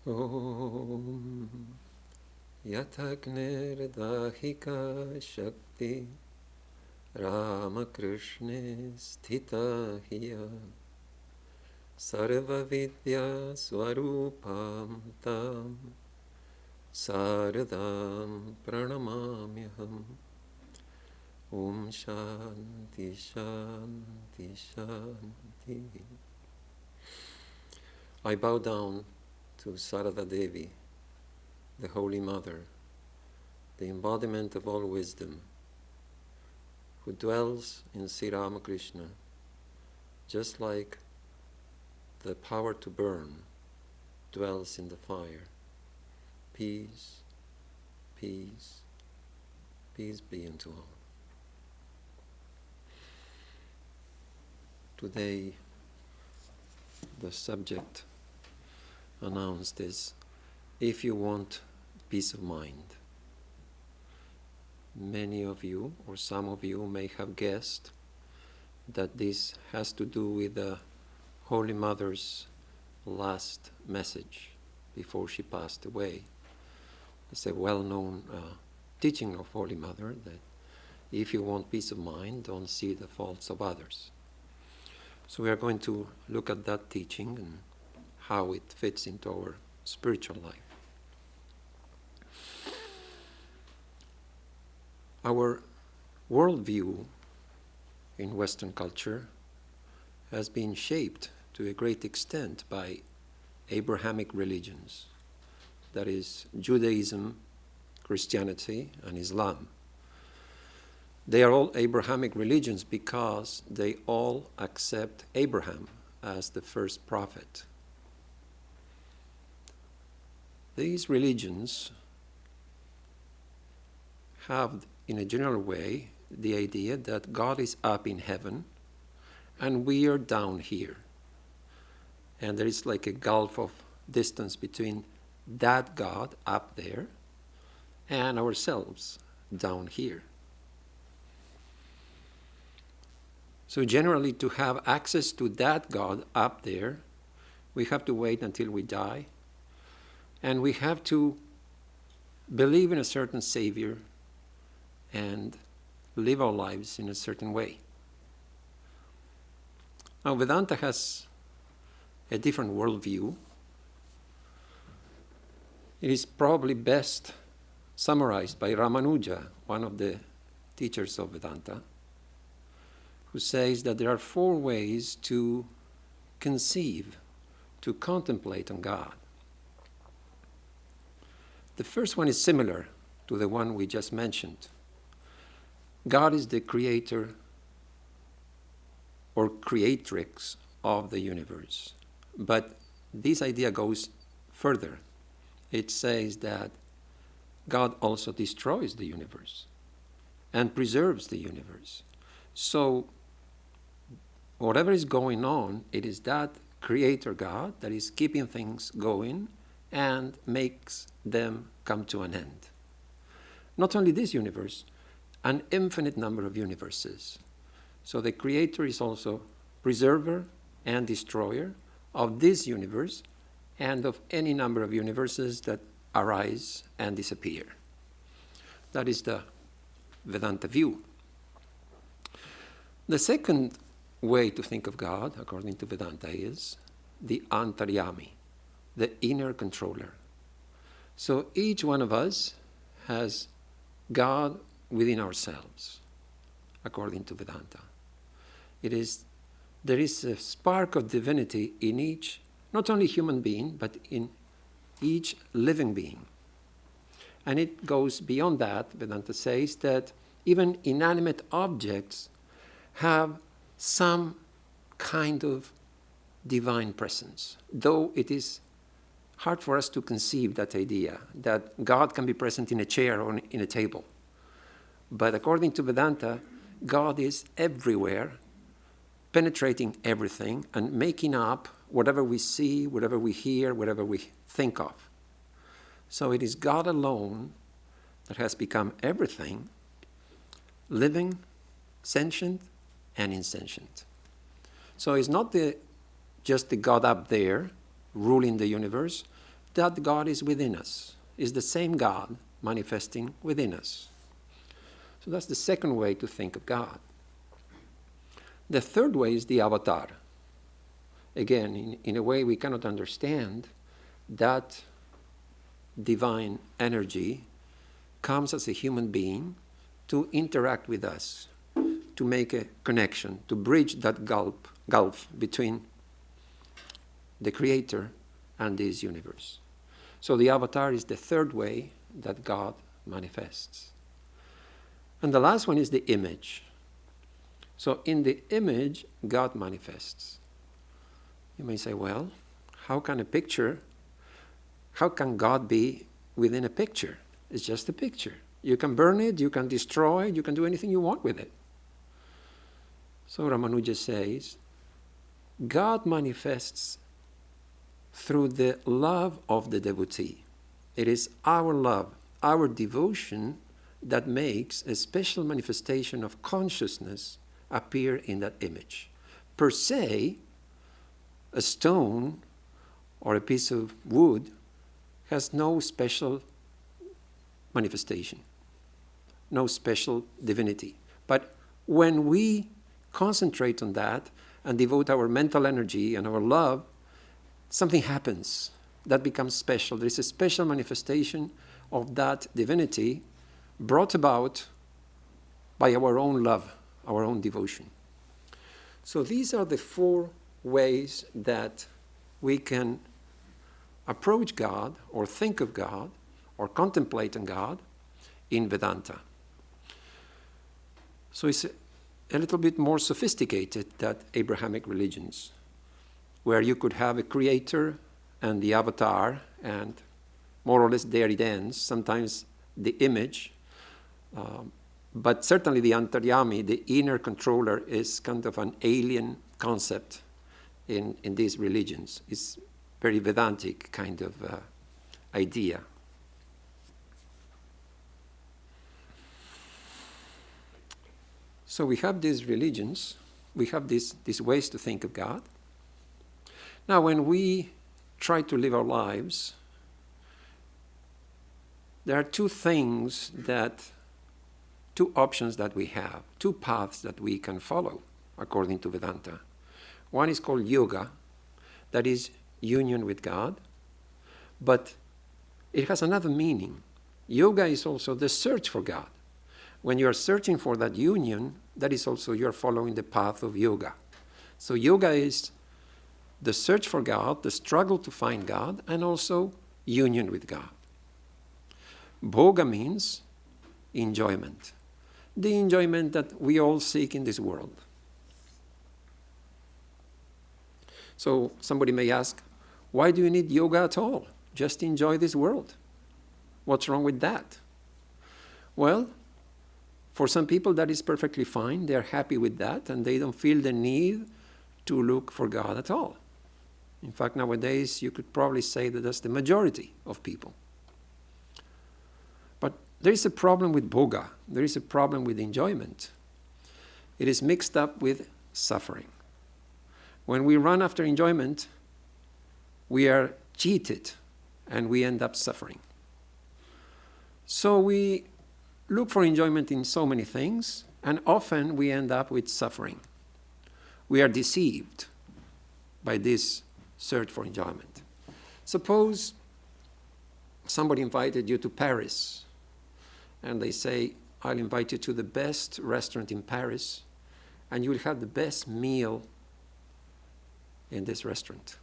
Om Yatagnerdahika Shakti Ramakrishna Sthita Hiya Sarva Vidya Swarupam Tam Saradam Pranamamyaham. Om Shanti Shanti Shanti. I bow down to Sarada Devi, the Holy Mother, the embodiment of all wisdom, who dwells in Sri Ramakrishna, just like the power to burn dwells in the fire. Peace, peace, peace be unto all. Today, the subject announced is, if you want peace of mind. Many of you, or some of you, may have guessed that this has to do with the Holy Mother's last message before she passed away. It's a well-known teaching of Holy Mother that if you want peace of mind, don't see the faults of others. So we are going to look at that teaching and how it fits into our spiritual life. Our worldview in Western culture has been shaped to a great extent by Abrahamic religions, that is, Judaism, Christianity, and Islam. They are all Abrahamic religions because they all accept Abraham as the first prophet. These religions have, in a general way, the idea that God is up in heaven and we are down here. And there is like a gulf of distance between that God up there and ourselves down here. So generally, to have access to that God up there, we have to wait until we die. And we have to believe in a certain Savior and live our lives in a certain way. Now, Vedanta has a different worldview. It is probably best summarized by Ramanuja, one of the teachers of Vedanta, who says that there are 4 ways to conceive, to contemplate on God. The first one is similar to the one we just mentioned. God is the creator or creatrix of the universe. But this idea goes further. It says that God also destroys the universe and preserves the universe. So whatever is going on, it is that creator God that is keeping things going and makes them come to an end. Not only this universe, an infinite number of universes. So the creator is also preserver and destroyer of this universe and of any number of universes that arise and disappear. That is the Vedanta view. The second way to think of God, according to Vedanta, is the Antaryami, the inner controller. So each one of us has God within ourselves, according to Vedanta. There is a spark of divinity in each, not only human being, but in each living being. And it goes beyond that. Vedanta says that even inanimate objects have some kind of divine presence, though it is hard for us to conceive that idea, that God can be present in a chair or in a table. But according to Vedanta, God is everywhere, penetrating everything and making up whatever we see, whatever we hear, whatever we think of. So it is God alone that has become everything, living, sentient, and insentient. So it's not just the God up there ruling the universe, that God is within us, is the same God manifesting within us. So that's the second way to think of God. The third way is the avatar. Again, in a way we cannot understand, that divine energy comes as a human being to interact with us, to make a connection, to bridge that gulf between the Creator and this universe. So the avatar is the third way that God manifests. And the last one is the image. So in the image, God manifests. You may say, well, how can God be within a picture? It's just a picture. You can burn it, you can destroy it, you can do anything you want with it. So Ramanuja says, God manifests through the love of the devotee. It is our love, our devotion that makes a special manifestation of consciousness appear in that image. Per se, a stone or a piece of wood has no special manifestation, no special divinity. But when we concentrate on that and devote our mental energy and our love, something happens that becomes special. There is a special manifestation of that divinity brought about by our own love, our own devotion. So these are the four ways that we can approach God or think of God or contemplate on God in Vedanta. So it's a little bit more sophisticated than Abrahamic religions, where you could have a creator and the avatar, and more or less there it ends, sometimes the image. But certainly the antaryami, the inner controller, is kind of an alien concept in these religions. It's very Vedantic kind of idea. So we have these religions, we have these ways to think of God. Now when we try to live our lives, there are two options that we have, two paths that we can follow according to Vedanta. One is called yoga, that is union with God, but it has another meaning. Yoga is also the search for God. When you are searching for that union, that is also you're following the path of yoga. So yoga is the search for God, the struggle to find God, and also union with God. Bhoga means enjoyment, the enjoyment that we all seek in this world. So somebody may ask, why do you need yoga at all? Just enjoy this world. What's wrong with that? Well, for some people that is perfectly fine. They're happy with that, and they don't feel the need to look for God at all. In fact, nowadays, you could probably say that that's the majority of people. But there is a problem with bhoga. There is a problem with enjoyment. It is mixed up with suffering. When we run after enjoyment, we are cheated, and we end up suffering. So we look for enjoyment in so many things, and often we end up with suffering. We are deceived by this search for enjoyment. Suppose somebody invited you to Paris, and they say, I'll invite you to the best restaurant in Paris, and you will have the best meal in this restaurant.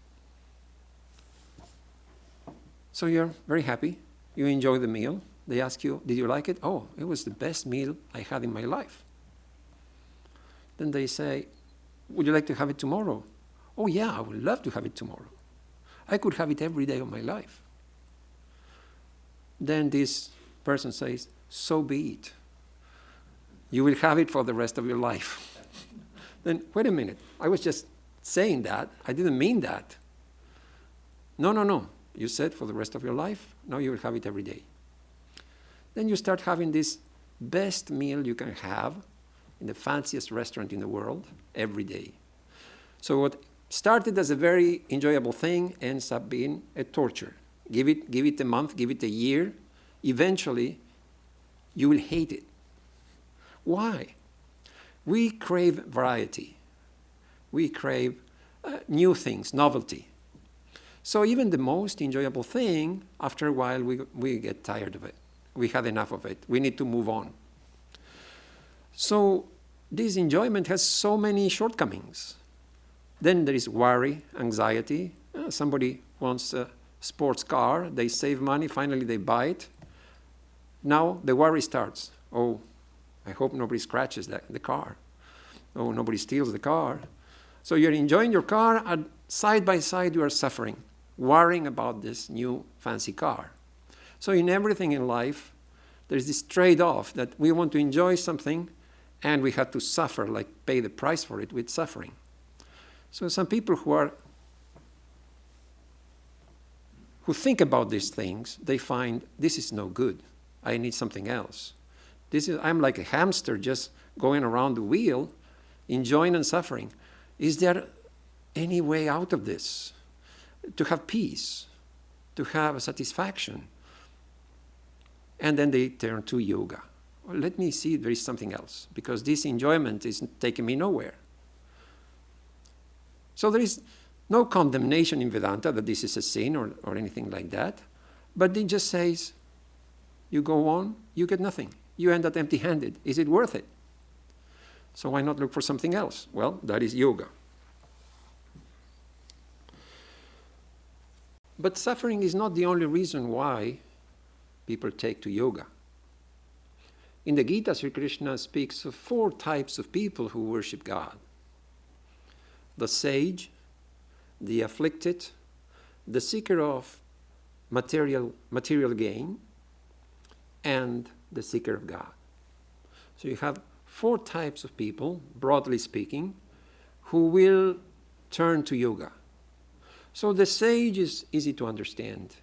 So you're very happy. You enjoy the meal. They ask you, did you like it? Oh, it was the best meal I had in my life. Then they say, would you like to have it tomorrow? Oh yeah, I would love to have it tomorrow. I could have it every day of my life. Then this person says, so be it. You will have it for the rest of your life. Then, wait a minute, I was just saying that. I didn't mean that. No. You said for the rest of your life, now you will have it every day. Then you start having this best meal you can have in the fanciest restaurant in the world every day. So what started as a very enjoyable thing ends up being a torture. Give it a month, give it a year. Eventually, you will hate it. Why? We crave variety. We crave new things, novelty. So even the most enjoyable thing, after a while, we get tired of it. We had enough of it. We need to move on. So this enjoyment has so many shortcomings. Then there is worry, anxiety. Somebody wants a sports car. They save money. Finally, they buy it. Now the worry starts. Oh, I hope nobody scratches the car. Oh, nobody steals the car. So you're enjoying your car, and side by side you are suffering, worrying about this new fancy car. So in everything in life, there's this trade-off that we want to enjoy something and we have to suffer, like pay the price for it with suffering. So some people who think about these things, they find this is no good. I need something else. I'm like a hamster just going around the wheel, enjoying and suffering. Is there any way out of this? To have peace, to have satisfaction. And then they turn to yoga. Well, let me see if there is something else, because this enjoyment is taking me nowhere. So there is no condemnation in Vedanta that this is a sin or anything like that, but it just says, you go on, you get nothing. You end up empty-handed. Is it worth it? So why not look for something else? Well, that is yoga. But suffering is not the only reason why people take to yoga. In the Gita, Sri Krishna speaks of 4 types of people who worship God. The sage, the afflicted, the seeker of material gain, and the seeker of God. So you have 4 types of people, broadly speaking, who will turn to yoga. So the sage is easy to understand.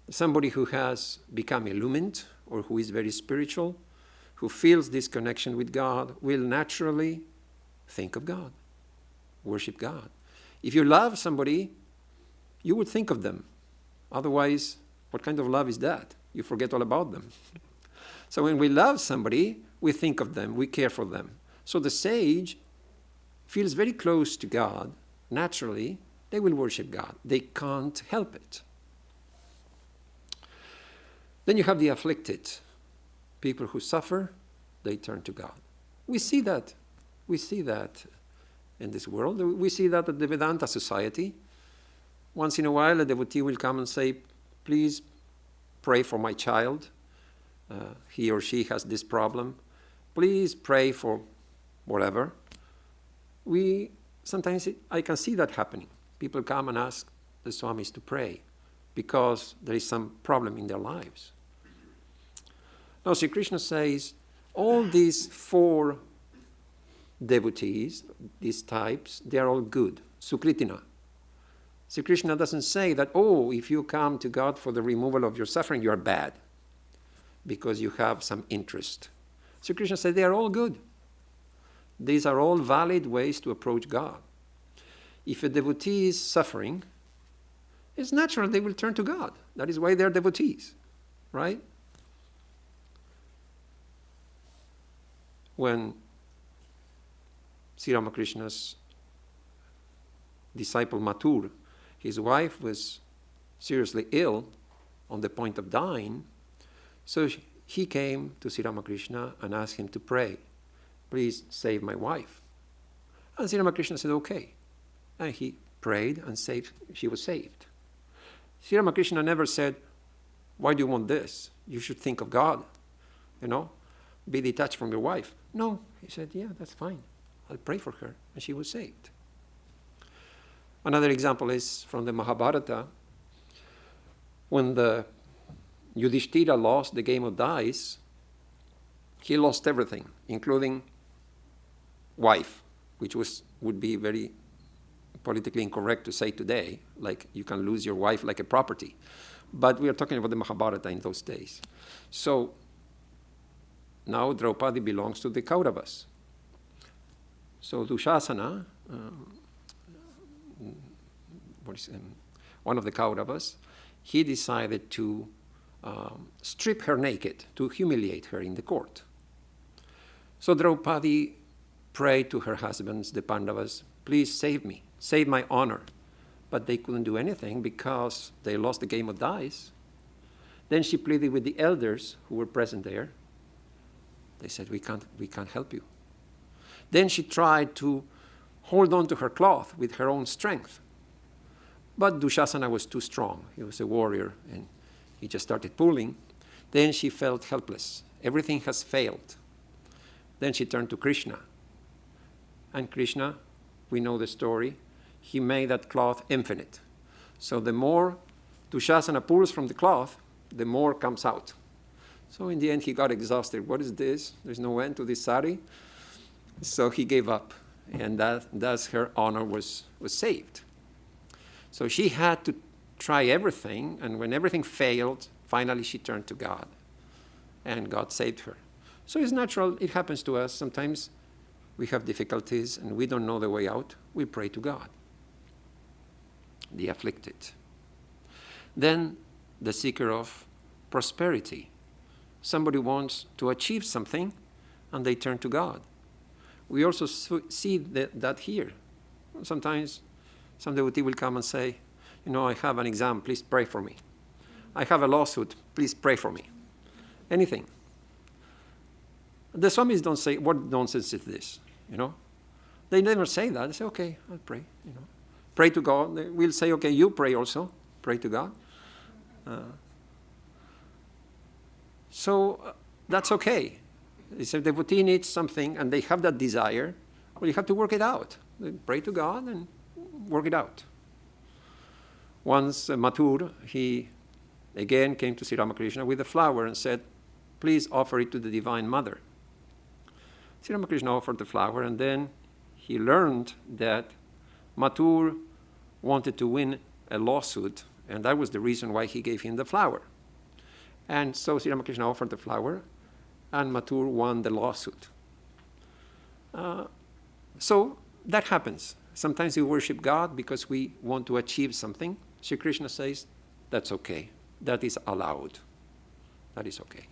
Somebody who has become illumined or who is very spiritual, who feels this connection with God, will naturally think of God, worship God. If you love somebody, you would think of them. Otherwise, what kind of love is that? You forget all about them. So when we love somebody, we think of them, we care for them. So the sage feels very close to God. Naturally, they will worship God. They can't help it. Then you have the afflicted. People who suffer, they turn to God. We see that. We see that in this world. We see that at the Vedanta Society. Once in a while, a devotee will come and say, please pray for my child. He or she has this problem. Please pray for whatever. Sometimes I can see that happening. People come and ask the Swamis to pray because there is some problem in their lives. Now, Sri Krishna says, all these 4 devotees, these types, they are all good. Sukritina. Sri Krishna doesn't say that, oh, if you come to God for the removal of your suffering, you are bad because you have some interest. Sri Krishna said they are all good. These are all valid ways to approach God. If a devotee is suffering, it's natural they will turn to God. That is why they are devotees, right? When Sri Ramakrishna's disciple Mathur, his wife was seriously ill on the point of dying, so he came to Sri Ramakrishna and asked him to pray, please save my wife. And Sri Ramakrishna said, okay. And he prayed and she was saved. Sri Ramakrishna never said, why do you want this? You should think of God, be detached from your wife. No, he said, yeah, that's fine. I'll pray for her. And she was saved. Another example is from the Mahabharata. When the Yudhishthira lost the game of dice, he lost everything, including wife, which would be very politically incorrect to say today, like you can lose your wife like a property. But we are talking about the Mahabharata in those days. So now Draupadi belongs to the Kauravas. So Dushasana, one of the Kauravas, he decided to strip her naked, to humiliate her in the court. So Draupadi prayed to her husbands, the Pandavas, please save me, save my honor. But they couldn't do anything because they lost the game of dice. Then she pleaded with the elders who were present there. They said, we can't help you. Then she tried to hold on to her cloth with her own strength. But Dushasana was too strong. He was a warrior, and he just started pulling. Then she felt helpless. Everything has failed. Then she turned to Krishna. And Krishna, we know the story, he made that cloth infinite. So the more Dushasana pulls from the cloth, the more comes out. So in the end, he got exhausted. What is this? There's no end to this sari. So he gave up, and thus her honor was saved. So she had to try everything, and when everything failed, finally she turned to God, and God saved her. So it's natural, it happens to us. Sometimes we have difficulties, and we don't know the way out. We pray to God, the afflicted. Then the seeker of prosperity. Somebody wants to achieve something, and they turn to God. We also see that here. Sometimes some devotee will come and say, I have an exam, please pray for me. I have a lawsuit, please pray for me. Anything. The Swamis don't say, what nonsense is this? They never say that. They say, okay, I'll pray. Pray to God. We'll say, okay, you pray also. Pray to God. So that's okay. If a devotee needs something and they have that desire, well, you have to work it out. Pray to God and work it out. Once Mathur, he again came to Sri Ramakrishna with a flower and said, please offer it to the Divine Mother. Sri Ramakrishna offered the flower, and then he learned that Mathur wanted to win a lawsuit, and that was the reason why he gave him the flower. And so Sri Ramakrishna offered the flower, and Mathur won the lawsuit. So that happens. Sometimes we worship God because we want to achieve something. Sri Krishna says, that's okay. That is allowed. That is okay.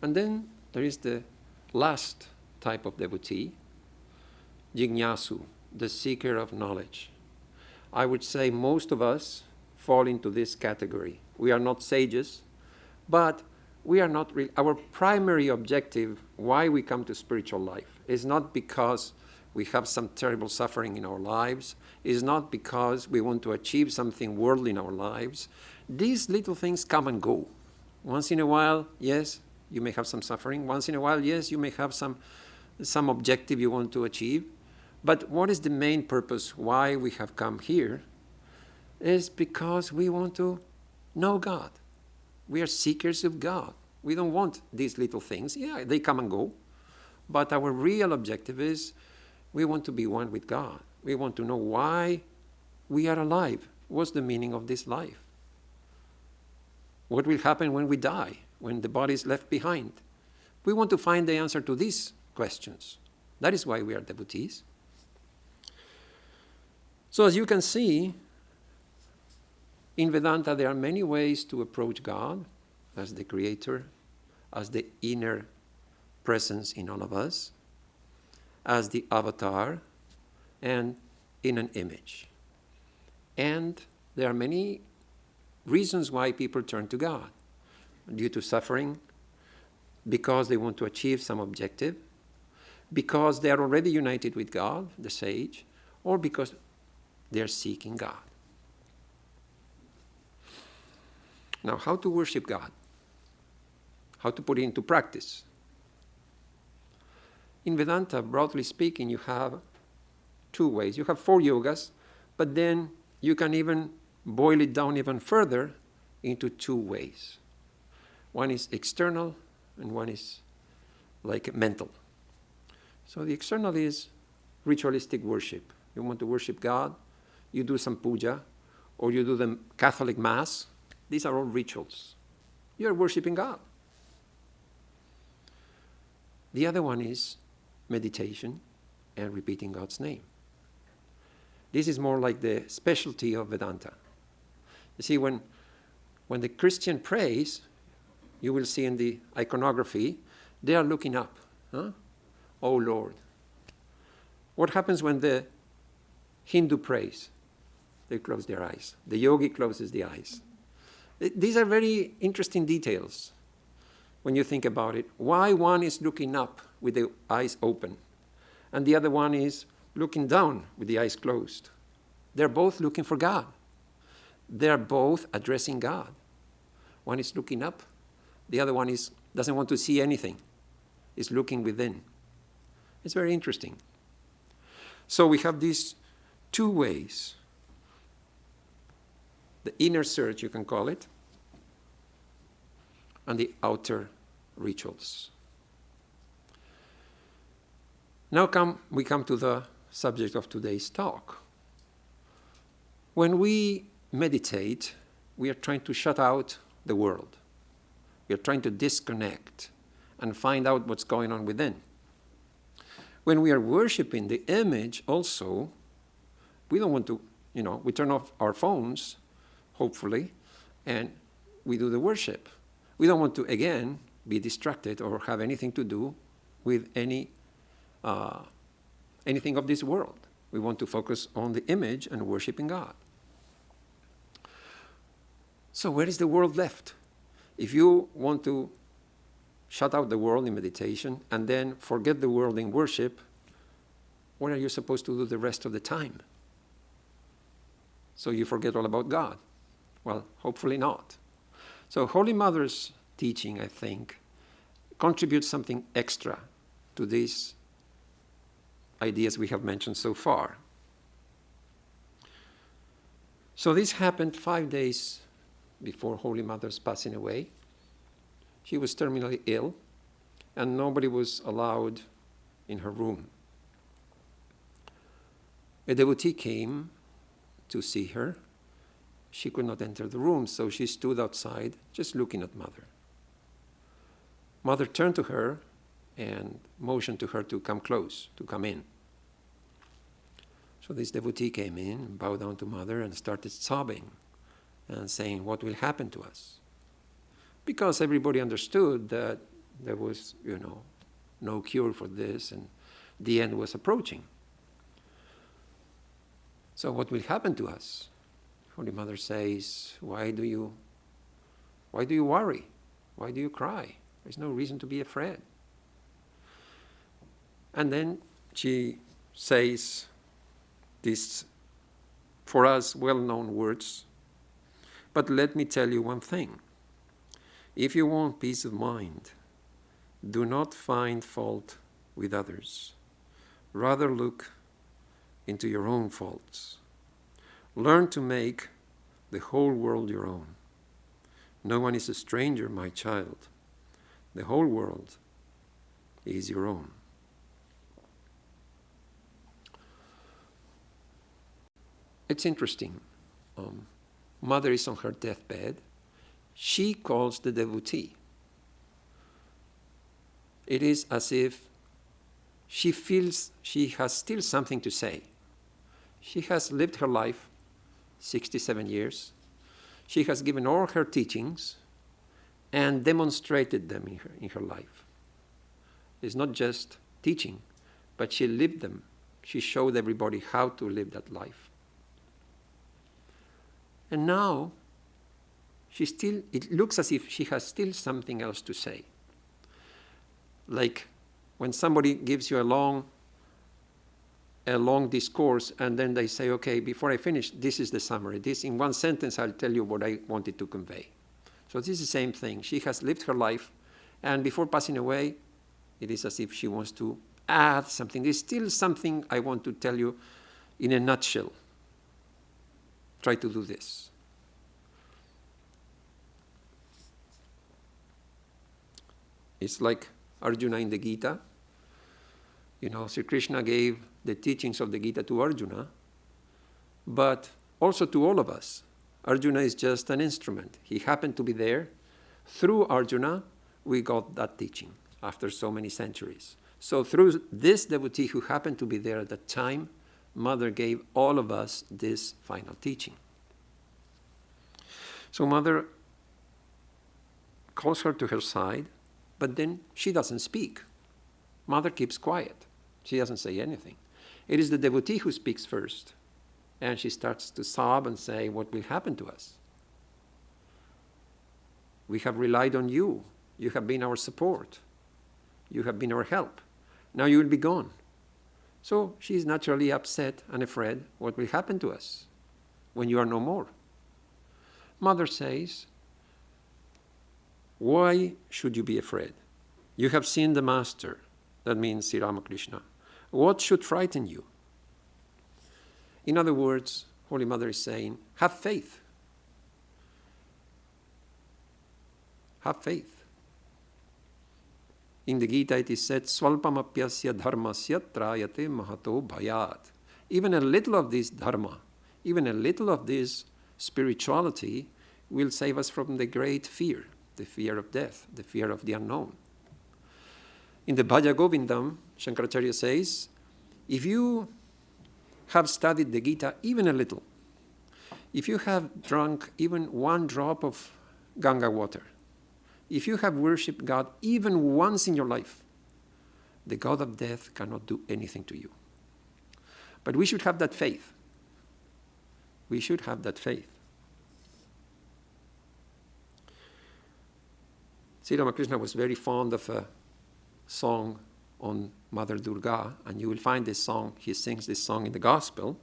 And then there is the last type of devotee, Jignasu, the seeker of knowledge. I would say most of us fall into this category. We are not sages, but we are not our primary objective why we come to spiritual life is not because we have some terrible suffering in our lives, is not because we want to achieve something worldly in our lives. These little things come and go. Once in a while, yes, you may have some suffering. Once in a while, yes, you may have some objective you want to achieve. But what is the main purpose why we have come here is because we want to know God. We are seekers of God. We don't want these little things. Yeah, they come and go. But our real objective is we want to be one with God. We want to know why we are alive. What's the meaning of this life? What will happen when we die, when the body is left behind? We want to find the answer to these questions. That is why we are devotees. So as you can see, in Vedanta there are many ways to approach God as the creator, as the inner presence in all of us, as the avatar, and in an image. And there are many reasons why people turn to God. Due to suffering, because they want to achieve some objective, because they are already united with God, the sage, or because they are seeking God. Now, how to worship God? How to put it into practice? In Vedanta, broadly speaking, you have two ways. You have 4 yogas, but then you can even boil it down even further into 2 ways. One is external, and one is like mental. So the external is ritualistic worship. You want to worship God, you do some puja, or you do the Catholic Mass. These are all rituals. You are worshiping God. The other one is meditation and repeating God's name. This is more like the specialty of Vedanta. You see, when the Christian prays, you will see in the iconography, they are looking up. Huh? Oh Lord. What happens when the Hindu prays? They close their eyes. The yogi closes the eyes. These are very interesting details when you think about it. Why one is looking up with the eyes open and the other one is looking down with the eyes closed? They're both looking for God. They're both addressing God. One is looking up. The other one doesn't want to see anything. Is looking within. It's very interesting. So we have these two ways. The inner search, you can call it, and the outer rituals. Now we come to the subject of today's talk. When we meditate, we are trying to shut out the world. We are trying to disconnect and find out what's going on within. When we are worshiping the image also, we don't want to, we turn off our phones, hopefully, and we do the worship. We don't want to, again, be distracted or have anything to do with anything of this world. We want to focus on the image and worshiping God. So where is the world left? If you want to shut out the world in meditation and then forget the world in worship, what are you supposed to do the rest of the time? So you forget all about God? Well, hopefully not. So Holy Mother's teaching, I think, contributes something extra to these ideas we have mentioned so far. So this happened 5 days before Holy Mother's passing away. She was terminally ill, and nobody was allowed in her room. A devotee came to see her. She could not enter the room, so she stood outside, just looking at Mother. Mother turned to her and motioned to her to come close, to come in. So this devotee came in, bowed down to Mother, and started sobbing and saying, what will happen to us? Because everybody understood that there was, no cure for this, and the end was approaching. So what will happen to us? Holy Mother says, why do you worry? Why do you cry? There's no reason to be afraid. And then she says these, for us, well-known words. But let me tell you one thing. If you want peace of mind, do not find fault with others. Rather look into your own faults. Learn to make the whole world your own. No one is a stranger, my child. The whole world is your own. It's interesting. Mother is on her deathbed. She calls the devotee. It is as if she feels she has still something to say. She has lived her life 67 years. She has given all her teachings and demonstrated them in her life. It's not just teaching, but she lived them. She showed everybody how to live that life. And now, it looks as if she has still something else to say. Like when somebody gives you a long discourse and then they say, okay, before I finish, this is the summary. This, in one sentence, I'll tell you what I wanted to convey. So this is the same thing. She has lived her life, and before passing away, it is as if she wants to add something. There's still something I want to tell you in a nutshell. Try to do this. It's like Arjuna in the Gita. Sri Krishna gave the teachings of the Gita to Arjuna, but also to all of us. Arjuna is just an instrument. He happened to be there. Through Arjuna, we got that teaching after so many centuries. So through this devotee who happened to be there at that time, Mother gave all of us this final teaching. So Mother calls her to her side, but then she doesn't speak. Mother keeps quiet. She doesn't say anything. It is the devotee who speaks first. And she starts to sob and say, what will happen to us? We have relied on you. You have been our support. You have been our help. Now you will be gone. So she is naturally upset and afraid what will happen to us when you are no more. Mother says, why should you be afraid? You have seen the Master. That means Sri Ramakrishna. What should frighten you? In other words, Holy Mother is saying, have faith. Have faith. In the Gita it is said, Swalpamapyasya dharmasya trayate mahato bhayat. Even a little of this dharma, even a little of this spirituality will save us from the great fear, the fear of death, the fear of the unknown. In the Bhaja Govindam, Shankaracharya says, if you have studied the Gita even a little, if you have drunk even one drop of Ganga water, if you have worshipped God even once in your life, the God of death cannot do anything to you. But we should have that faith. We should have that faith. Sri Ramakrishna was very fond of a song on Mother Durga, and you will find this song, he sings this song in the Gospel.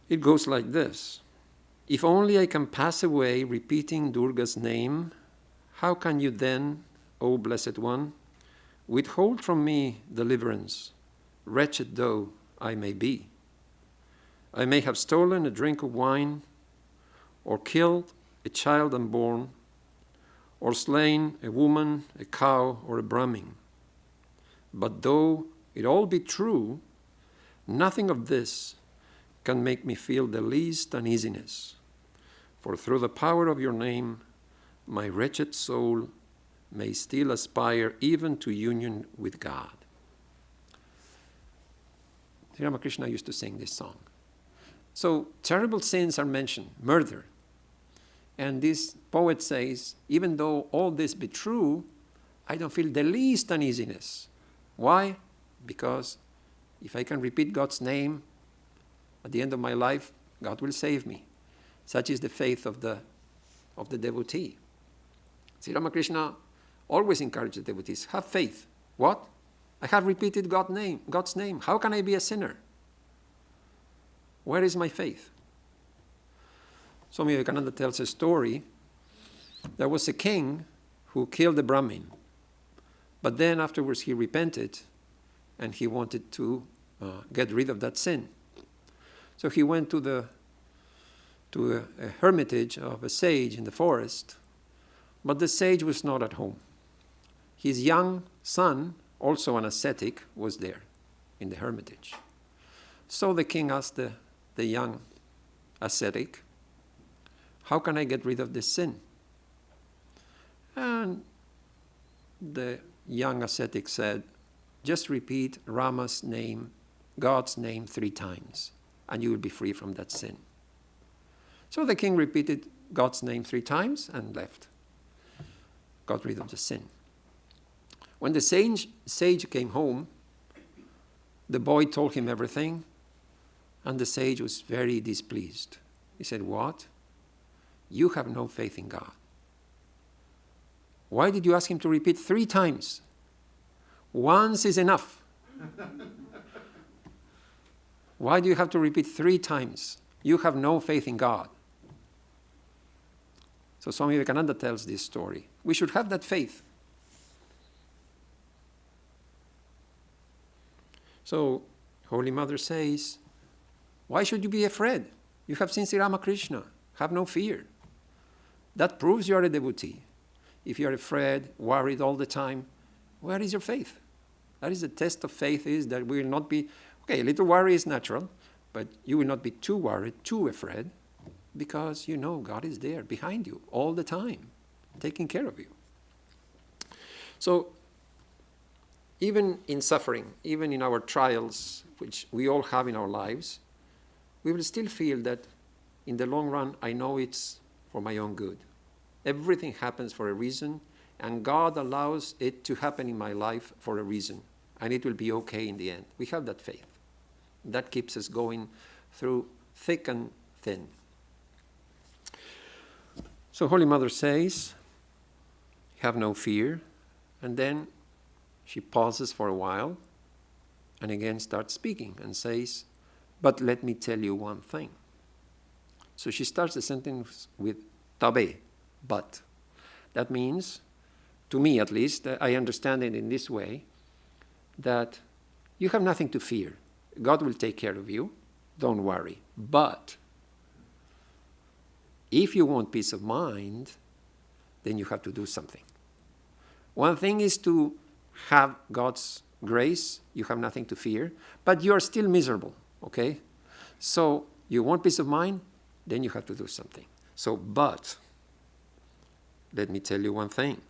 It goes like this. If only I can pass away repeating Durga's name, how can you then, O Blessed One, withhold from me deliverance, wretched though I may be? I may have stolen a drink of wine, or killed a child unborn, or slain a woman, a cow, or a Brahmin. But though it all be true, nothing of this can make me feel the least uneasiness. For through the power of your name, my wretched soul may still aspire even to union with God. Sri Ramakrishna used to sing this song. So terrible sins are mentioned, murder. And this poet says, even though all this be true, I don't feel the least uneasiness. Why? Because if I can repeat God's name at the end of my life, God will save me. Such is the faith of the devotee. Sri Ramakrishna always encouraged the devotees, have faith. What? I have repeated God's name. How can I be a sinner? Where is my faith? Swami Vivekananda tells a story. There was a king who killed a Brahmin. But then afterwards he repented and he wanted to get rid of that sin. So he went to a hermitage of a sage in the forest, but the sage was not at home. His young son, also an ascetic, was there in the hermitage. So the king asked the young ascetic, how can I get rid of this sin? And the young ascetic said, just repeat Rama's name, God's name 3 times, and you will be free from that sin. So the king repeated God's name 3 times and left. Got rid of the sin. When the sage came home, the boy told him everything, and the sage was very displeased. He said, what? You have no faith in God. Why did you ask him to repeat 3 times? Once is enough. Why do you have to repeat 3 times? You have no faith in God. So Swami Vivekananda tells this story. We should have that faith. So Holy Mother says, why should you be afraid? You have seen Sri Ramakrishna. Have no fear. That proves you are a devotee. If you are afraid, worried all the time, where is your faith? That is the test of faith, is that we will not be, okay, a little worry is natural, but you will not be too worried, too afraid, because you know God is there behind you all the time, taking care of you. So even in suffering, even in our trials, which we all have in our lives, we will still feel that in the long run, I know it's for my own good. Everything happens for a reason, and God allows it to happen in my life for a reason, and it will be okay in the end. We have that faith. That keeps us going through thick and thin. So Holy Mother says, have no fear, and then she pauses for a while and again starts speaking and says, but let me tell you one thing. So she starts the sentence with tabe, but. That means, to me at least, I understand it in this way, that you have nothing to fear. God will take care of you. Don't worry. But if you want peace of mind, then you have to do something. One thing is to have God's grace. You have nothing to fear, but you are still miserable, okay? So you want peace of mind, then you have to do something. So, but let me tell you one thing.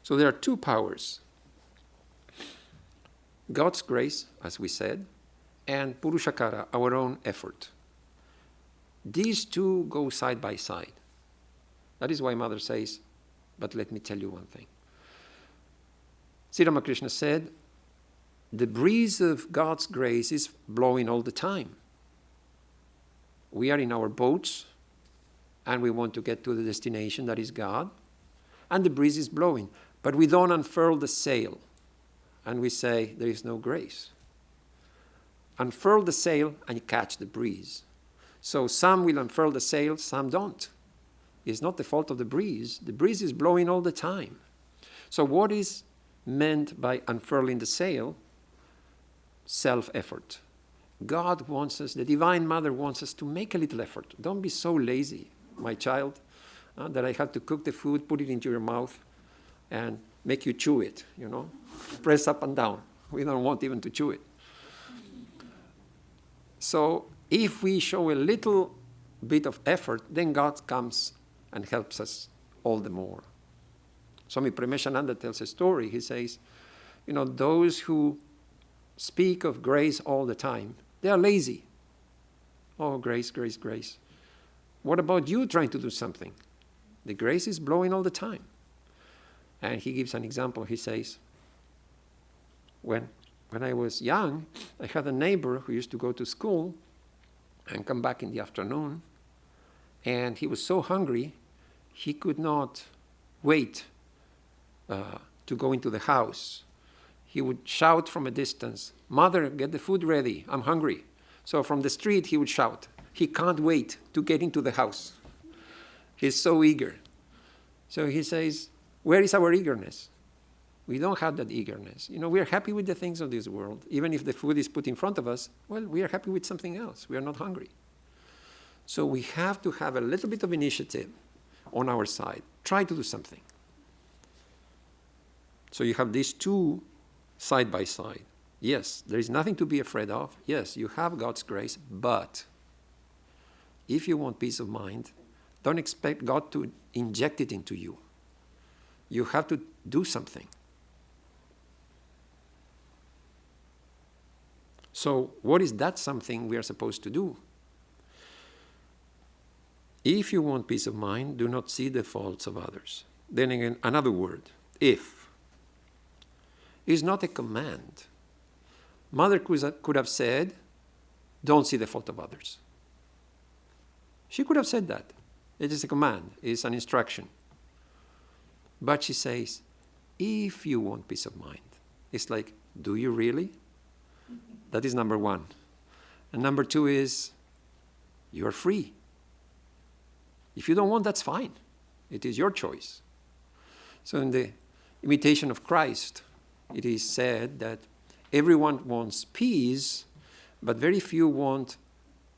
So there are two powers. God's grace, as we said, and Purushakara, our own effort. These two go side by side. That is why Mother says, but let me tell you one thing. Sri Ramakrishna said, the breeze of God's grace is blowing all the time. We are in our boats, and we want to get to the destination that is God, and the breeze is blowing. But we don't unfurl the sail, and we say, there is no grace. Unfurl the sail, and you catch the breeze. So some will unfurl the sail, some don't. It's not the fault of the breeze. The breeze is blowing all the time. So what is meant by unfurling the sail? Self-effort. God wants us, the Divine Mother wants us to make a little effort. Don't be so lazy, my child, that I have to cook the food, put it into your mouth, and make you chew it, Press up and down. We don't want even to chew it. So if we show a little bit of effort, then God comes and helps us all the more. Swami Premeshananda tells a story. He says, those who speak of grace all the time, they are lazy. Oh, grace, grace, grace. What about you trying to do something? The grace is blowing all the time. And he gives an example. He says, when I was young, I had a neighbor who used to go to school and come back in the afternoon. And he was so hungry, he could not wait to go into the house. He would shout from a distance, "Mother, get the food ready, I'm hungry." So from the street he would shout. He can't wait to get into the house. He's so eager. So he says, where is our eagerness? We don't have that eagerness. We are happy with the things of this world. Even if the food is put in front of us, well, we are happy with something else. We are not hungry. So we have to have a little bit of initiative on our side. Try to do something. So you have these two side by side. Yes, there is nothing to be afraid of. Yes, you have God's grace, but if you want peace of mind, don't expect God to inject it into you. You have to do something. So what is that something we are supposed to do? If you want peace of mind, do not see the faults of others. Then again, another word, if, is not a command. Mother could have said, don't see the fault of others. She could have said that. It is a command, it is an instruction. But she says, if you want peace of mind. It's like, do you really? That is number one. And number two is, you're free. If you don't want, that's fine. It is your choice. So in the Imitation of Christ, it is said that everyone wants peace, but very few want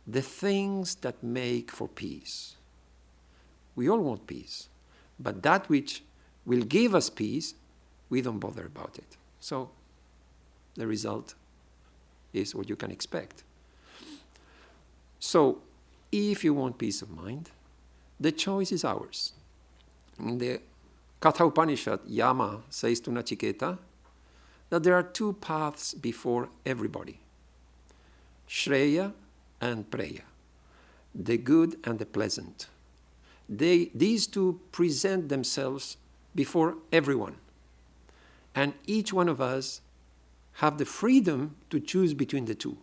the things that make for peace. We all want peace, but that which will give us peace, we don't bother about it. So the result is what you can expect. So if you want peace of mind, the choice is ours. In the Katha Upanishad, Yama says to Nachiketa that there are two paths before everybody, Shreya and Preya, the good and the pleasant. These two present themselves before everyone. And each one of us have the freedom to choose between the two.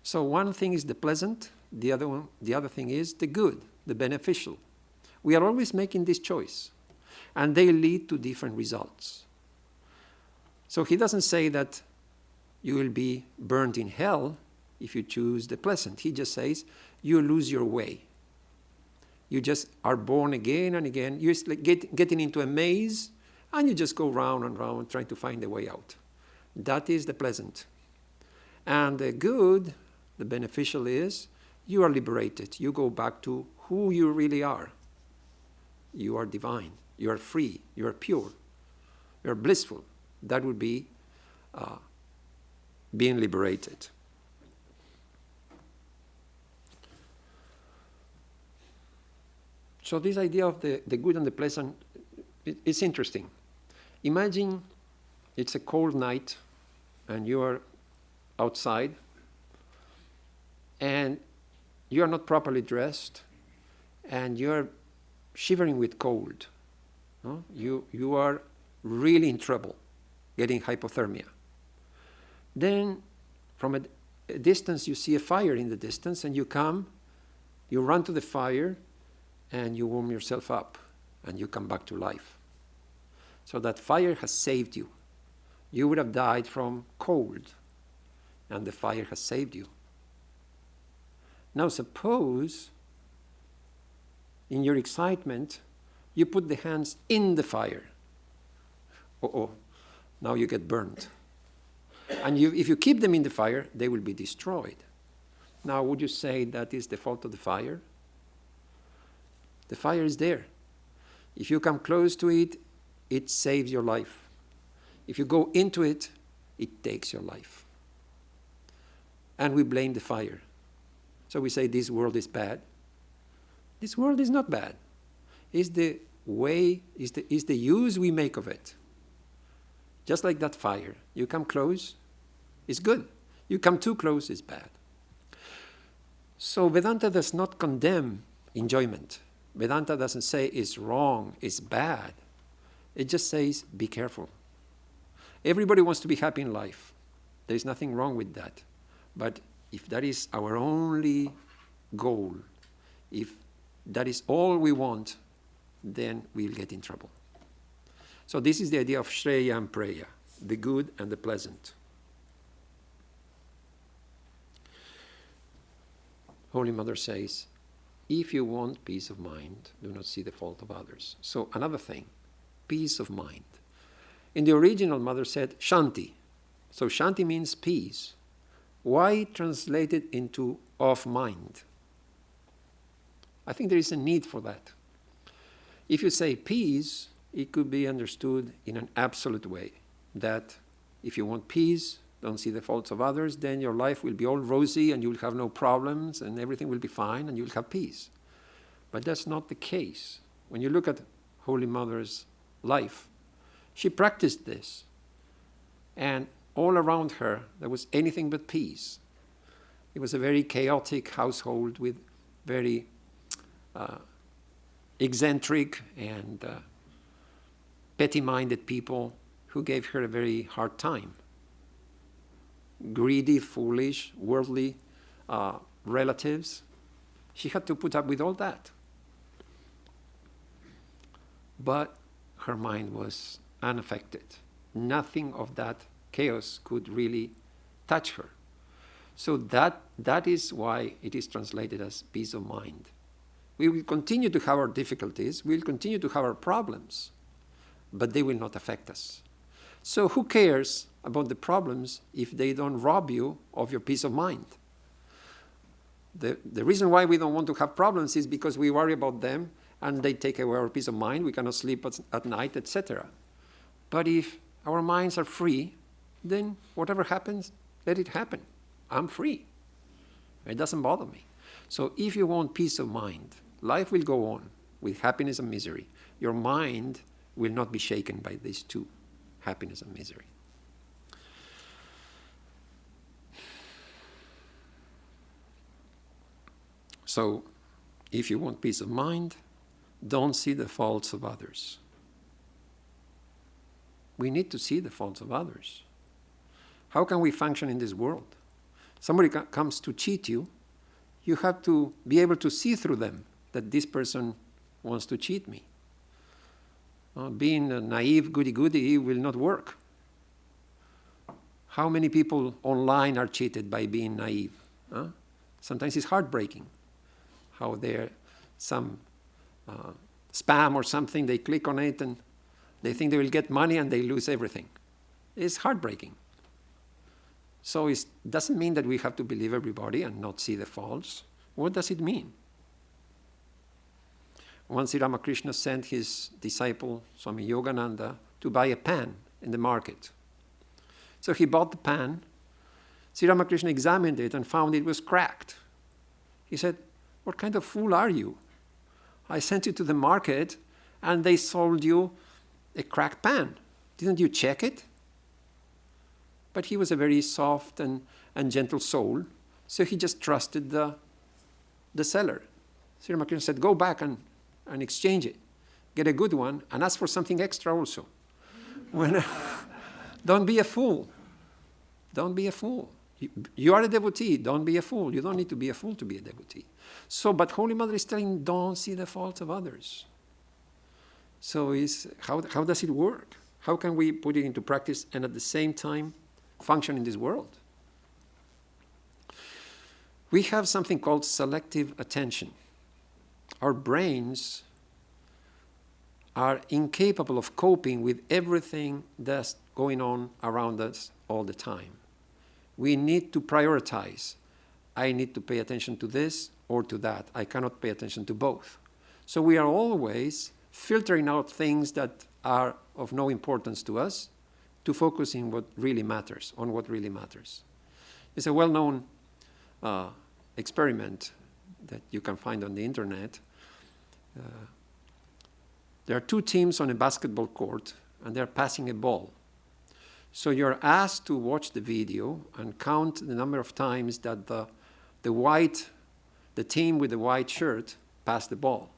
So one thing is the pleasant, the other thing is the good, the beneficial. We are always making this choice, and they lead to different results. So he doesn't say that you will be burned in hell if you choose the pleasant. He just says you lose your way. You just are born again and again. You're like getting into a maze, and you just go round and round trying to find a way out. That is the pleasant. And the good, the beneficial is, you are liberated. You go back to who you really are. You are divine. You are free. You are pure. You are blissful. That would be being liberated. So this idea of the good and the pleasant, it's interesting. Imagine it's a cold night and you are outside and you are not properly dressed and you are shivering with cold. No? You are really in trouble, getting hypothermia. Then from a distance you see a fire in the distance and you run to the fire and you warm yourself up and you come back to life. So that fire has saved you. You would have died from cold and the fire has saved you. Now suppose in your excitement you put the hands in the fire. Now you get burned. And if you keep them in the fire, they will be destroyed. Now would you say that is the fault of the fire? The fire is there. If you come close to it, it saves your life. If you go into it, it takes your life. And we blame the fire. So we say this world is bad. This world is not bad. It's the way, it's the use we make of it. Just like that fire. You come close, it's good. You come too close, it's bad. So Vedanta does not condemn enjoyment. Vedanta doesn't say it's wrong, it's bad. It just says, be careful. Everybody wants to be happy in life. There's nothing wrong with that. But if that is our only goal, if that is all we want, then we'll get in trouble. So this is the idea of Shreya and Preya, the good and the pleasant. Holy Mother says, if you want peace of mind, do not see the fault of others. So another thing, peace of mind. In the original, Mother said Shanti. So Shanti means peace. Why translate it into of mind? I think there is a need for that. If you say peace, it could be understood in an absolute way, that if you want peace, don't see the faults of others, then your life will be all rosy and you will have no problems and everything will be fine and you will have peace. But that's not the case. When you look at Holy Mother's life, she practiced this. And all around her, there was anything but peace. It was a very chaotic household with very eccentric and petty-minded people who gave her a very hard time. Greedy, foolish, worldly relatives. She had to put up with all that. But her mind was unaffected. Nothing of that chaos could really touch her. So that is why it is translated as peace of mind. We will continue to have our difficulties, we will continue to have our problems, but they will not affect us. So who cares about the problems if they don't rob you of your peace of mind? The reason why we don't want to have problems is because we worry about them and they take away our peace of mind, we cannot sleep at night, etc. But if our minds are free, then whatever happens, let it happen. I'm free. It doesn't bother me. So if you want peace of mind, life will go on with happiness and misery. Your mind will not be shaken by these two, happiness and misery. So, if you want peace of mind, don't see the faults of others. We need to see the faults of others. How can we function in this world? Somebody comes to cheat you, you have to be able to see through them that this person wants to cheat me. Being a naive goody-goody will not work. How many people online are cheated by being naive? Sometimes it's heartbreaking how they're some spam or something, they click on it and they think they will get money and they lose everything. It's heartbreaking. So it doesn't mean that we have to believe everybody and not see the faults. What does it mean? Once Sri Ramakrishna sent his disciple, Swami Yogananda, to buy a pan in the market. So he bought the pan. Sri Ramakrishna examined it and found it was cracked. He said, "What kind of fool are you? I sent you to the market and they sold you a cracked pan. Didn't you check it?" But he was a very soft and gentle soul, so he just trusted the seller. Sri Ramakrishna said, "Go back and exchange it. Get a good one and ask for something extra also." Don't be a fool. Don't be a fool. You are a devotee. Don't be a fool. You don't need to be a fool to be a devotee. So, but Holy Mother is telling, don't see the faults of others. So how does it work? How can we put it into practice and at the same time function in this world? We have something called selective attention. Our brains are incapable of coping with everything that's going on around us all the time. We need to prioritize. I need to pay attention to this or to that. I cannot pay attention to both. So we are always filtering out things that are of no importance to us to focus on what really matters, It's a well-known experiment that you can find on the internet. There are two teams on a basketball court, and they're passing a ball. So you're asked to watch the video and count the number of times that the team with the white shirt passed the ball.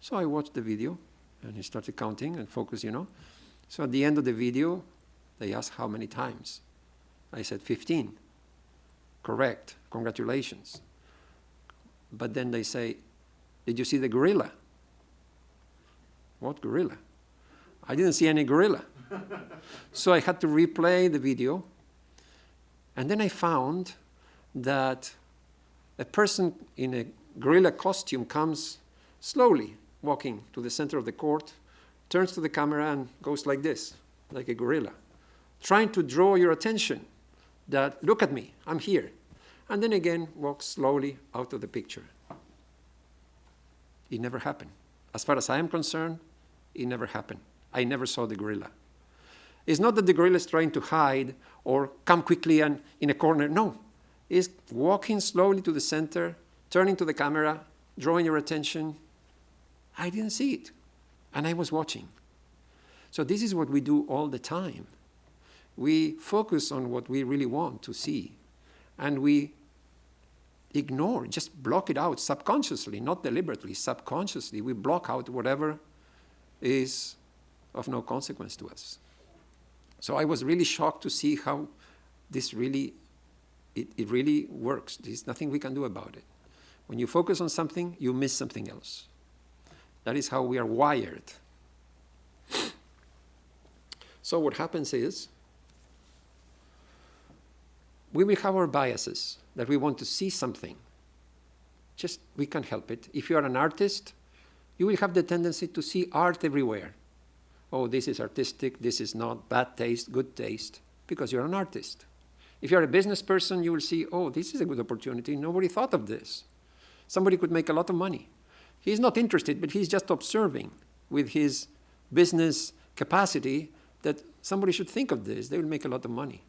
So I watched the video, and he started counting and focus, So at the end of the video, they asked how many times. I said 15. Correct. Congratulations. But then they say, "Did you see the gorilla?" What gorilla? I didn't see any gorilla. So I had to replay the video. And then I found that a person in a gorilla costume comes slowly walking to the center of the court, turns to the camera and goes like this, like a gorilla, trying to draw your attention that, look at me, I'm here. And then again, walks slowly out of the picture. It never happened. As far as I am concerned, it never happened. I never saw the gorilla. It's not that the gorilla is trying to hide or come quickly and in a corner. No. It's walking slowly to the center, turning to the camera, drawing your attention. I didn't see it. And I was watching. So this is what we do all the time. We focus on what we really want to see. And we ignore, just block it out subconsciously, not deliberately, subconsciously. We block out whatever is of no consequence to us. So I was really shocked to see how this really, it really works. There's nothing we can do about it. When you focus on something, you miss something else. That is how we are wired. So what happens is, we will have our biases, that we want to see something. Just, we can't help it. If you are an artist, you will have the tendency to see art everywhere. Oh, this is artistic, this is not, bad taste, good taste, because you're an artist. If you're a business person, you will see, oh, this is a good opportunity, nobody thought of this. Somebody could make a lot of money. He's not interested, but he's just observing with his business capacity that somebody should think of this, they will make a lot of money.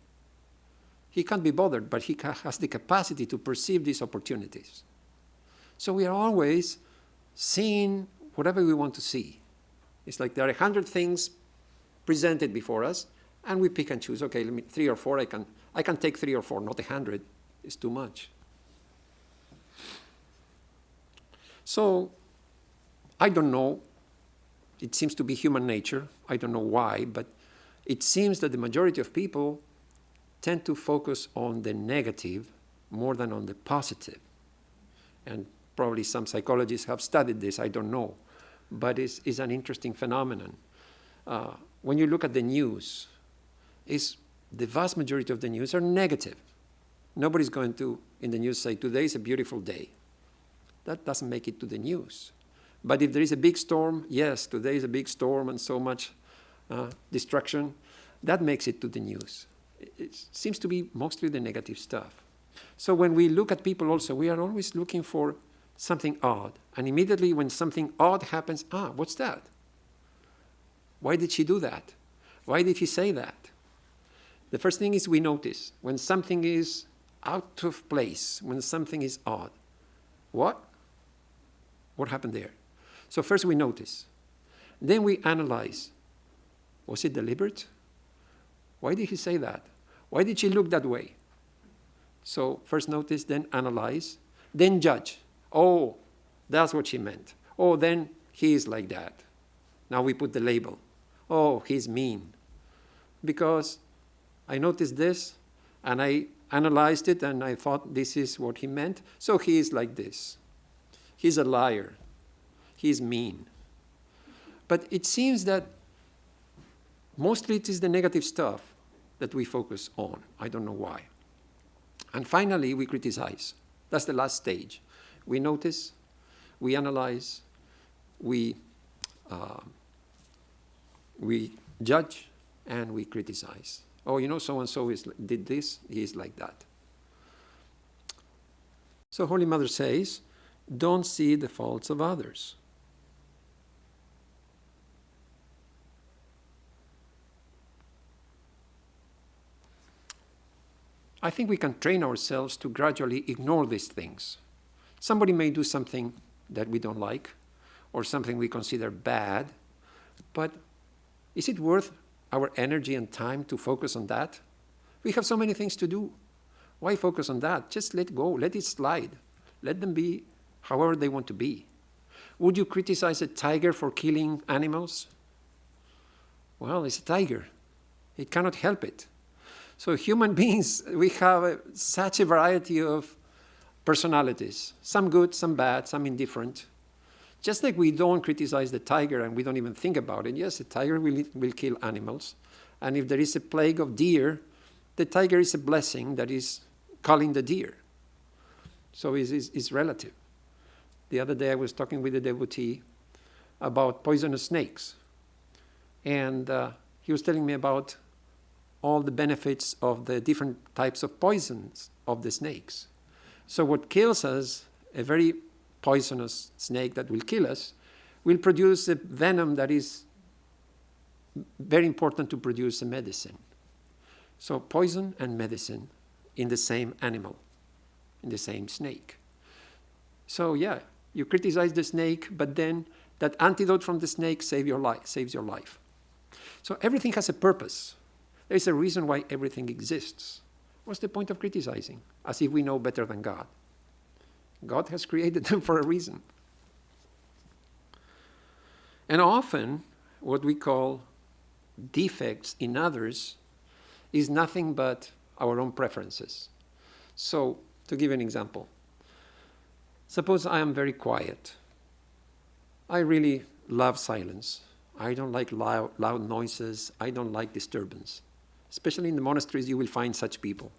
He can't be bothered, but he has the capacity to perceive these opportunities. So we are always seeing whatever we want to see. It's like there are 100 things presented before us, and we pick and choose. Okay, let me 3 or 4. I can take 3 or 4, not 100. It's too much. So I don't know. It seems to be human nature. I don't know why, but it seems that the majority of people tend to focus on the negative more than on the positive. And probably some psychologists have studied this, I don't know. But it's an interesting phenomenon. When you look at the news, the vast majority of the news are negative. Nobody's going to, in the news, say, today is a beautiful day. That doesn't make it to the news. But if there is a big storm, yes, today is a big storm and so much destruction, that makes it to the news. It seems to be mostly the negative stuff. So when we look at people also, we are always looking for something odd. And immediately when something odd happens, what's that? Why did she do that? Why did he say that? The first thing is we notice when something is out of place, when something is odd. What? What happened there? So first we notice. Then we analyze. Was it deliberate? Why did he say that? Why did she look that way? So first notice, then analyze, then judge. Oh, that's what she meant. Oh, then he is like that. Now we put the label. Oh, he's mean. Because I noticed this, and I analyzed it, and I thought this is what he meant, so he is like this. He's a liar. He's mean. But it seems that mostly it is the negative stuff that we focus on. I don't know why. And finally, we criticize. That's the last stage. We notice, we analyze, we judge, and we criticize. Oh, so-and-so did this, he is like that. So Holy Mother says, don't see the faults of others. I think we can train ourselves to gradually ignore these things. Somebody may do something that we don't like, or something we consider bad, but is it worth our energy and time to focus on that? We have so many things to do. Why focus on that? Just let go, let it slide. Let them be however they want to be. Would you criticize a tiger for killing animals? Well, it's a tiger. It cannot help it. So human beings, we have such a variety of personalities. Some good, some bad, some indifferent. Just like we don't criticize the tiger and we don't even think about it. Yes, the tiger will kill animals. And if there is a plague of deer, the tiger is a blessing that is calling the deer. So it's relative. The other day I was talking with a devotee about poisonous snakes. And he was telling me about all the benefits of the different types of poisons of the snakes. So what kills us, a very poisonous snake that will kill us, will produce a venom that is very important to produce a medicine. So poison and medicine in the same animal, in the same snake. So yeah, you criticize the snake, but then that antidote from the snake saves your life. So everything has a purpose. There is a reason why everything exists. What's the point of criticizing? As if we know better than God. God has created them for a reason. And often, what we call defects in others is nothing but our own preferences. So, to give an example, suppose I am very quiet. I really love silence. I don't like loud noises. I don't like disturbance. Especially in the monasteries, you will find such people.